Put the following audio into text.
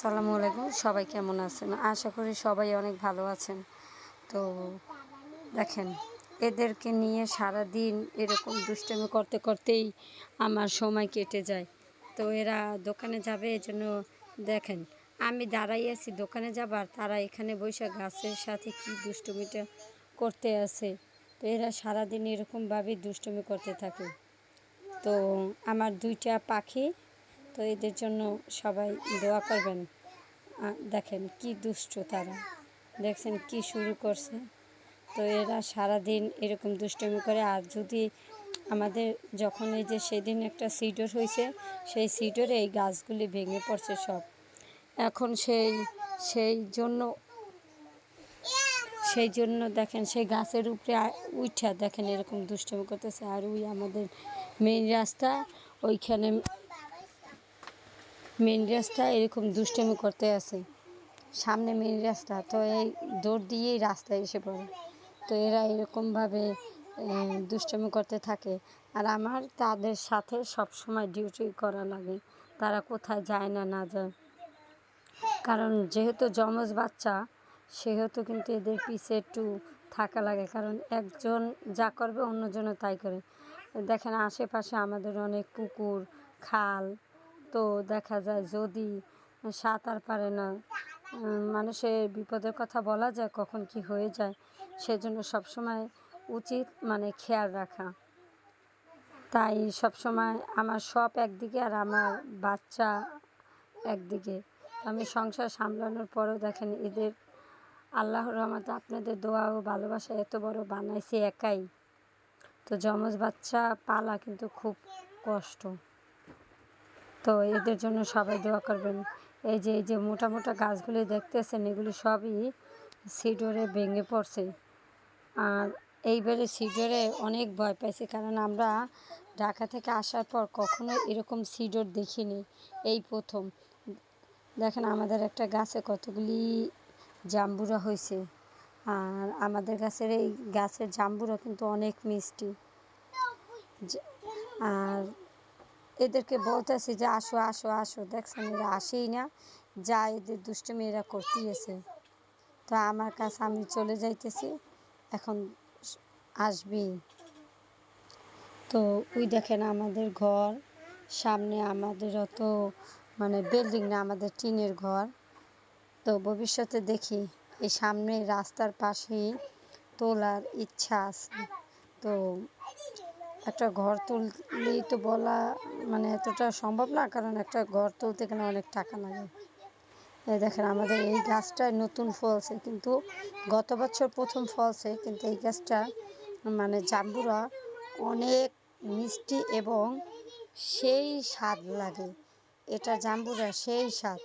আসসালামু আলাইকুম। সবাই কেমন আছেন? আশা করি সবাই অনেক ভালো আছেন। তো দেখেন, এদেরকে নিয়ে সারাদিন এরকম দুষ্টামি করতে করতেই আমার সময় কেটে যায়। তো এরা দোকানে যাবে, এজন্য দেখেন আমি দাঁড়াই আছি দোকানে যাবার, তারা এখানে বসে গাছের সাথে কি দুষ্টুমিটা করতে আছে। তো এরা সারাদিন এরকমভাবেই দুষ্টুমি করতে থাকে। তো আমার 2টা পাখি, তো এদের জন্য সবাই দোয়া করবেন। দেখেন কি দুষ্ট তারা, দেখছেন কি শুরু করছে। তো এরা সারাদিন এরকম দুষ্টুমি করে। আর যদি আমাদের যখন এই যে সেদিন একটা সিডর হয়েছে, সেই সিডরে এই গাছগুলি ভেঙে পড়ছে সব। এখন সেই জন্য দেখেন সেই গাছের উপরে উঠা দেখেন এরকম দুষ্টুমি করতেছে। আর ওই আমাদের মেইন রাস্তা, ওইখানে মেইন রাস্তা এরকম দুষ্টুমি করতে আছে। সামনে মেইন রাস্তা, তো এই দৌড় দিয়েই রাস্তায় এসে পড়ে। তো এরা এরকমভাবে দুষ্টুমি করতে থাকে। আর আমার তাদের সাথে সবসময় ডিউটি করা লাগে, তারা কোথায় যায় না না যায়। কারণ যেহেতু যমজ বাচ্চা, সেহেতু কিন্তু এদের পিছে একটু থাকা লাগে। কারণ একজন যা করবে অন্যজনও তাই করে। দেখেন আশেপাশে আমাদের অনেক পুকুর, খাল। তো দেখা যায় যদি সাঁতার পারে না, মানুষের বিপদের কথা বলা যায় কখন কি হয়ে যায়, সেজন্য সবসময় উচিত খেয়াল রাখা। তাই সবসময় আমার সব একদিকে আর আমার বাচ্চা একদিকে। আমি সংসার সামলানোর পরেও দেখেন এদের আল্লাহর রহমতে আপনাদের দোয়া ও ভালোবাসা এত বড় বানাইছি একাই। তো যমজ বাচ্চা পালা কিন্তু খুব কষ্ট। তো এদের জন্য সবাই দোয়া করবেন। এই যে মোটা মোটা গাছগুলি দেখতেছেন, এগুলি সবই সিডরে ভেঙে পড়ছে। আর এইবারে সিডরে অনেক ভয় পাইছি, কারণ আমরা ঢাকা থেকে আসার পর কখনো এরকম সিডর দেখিনি, এই প্রথম। দেখেন আমাদের একটা গাছে কতগুলি জাম্বুরা হয়েছে। আর আমাদের এই গাছের জাম্বুরা কিন্তু অনেক মিষ্টি। আর এদেরকে বলতেছি যে আসো আসো আসো, দেখছেন এরা আসেই না, যা এদের দুষ্টুমি এরা করতেই আছে। তো আমার কাছে আমি চলে যাইতেছি, এখন আসবি। তো ওই দেখেন আমাদের ঘর সামনে, আমাদের অত বিল্ডিং না, আমাদের টিনের ঘর। তো ভবিষ্যতে দেখি এই সামনে রাস্তার পাশেই তোলার ইচ্ছা আছে। তো একটা ঘর তুললেই তো বলা এতটা সম্ভব না, কারণ একটা ঘর তুলতে গেলে অনেক টাকা লাগে। এই দেখেন আমাদের এই গাছটায় নতুন ফলছে, কিন্তু গত বছর প্রথম ফলছে। কিন্তু এই গাছটা জাম্বুরা অনেক মিষ্টি এবং সেই স্বাদ লাগে। এটা জাম্বুরা সেই স্বাদ।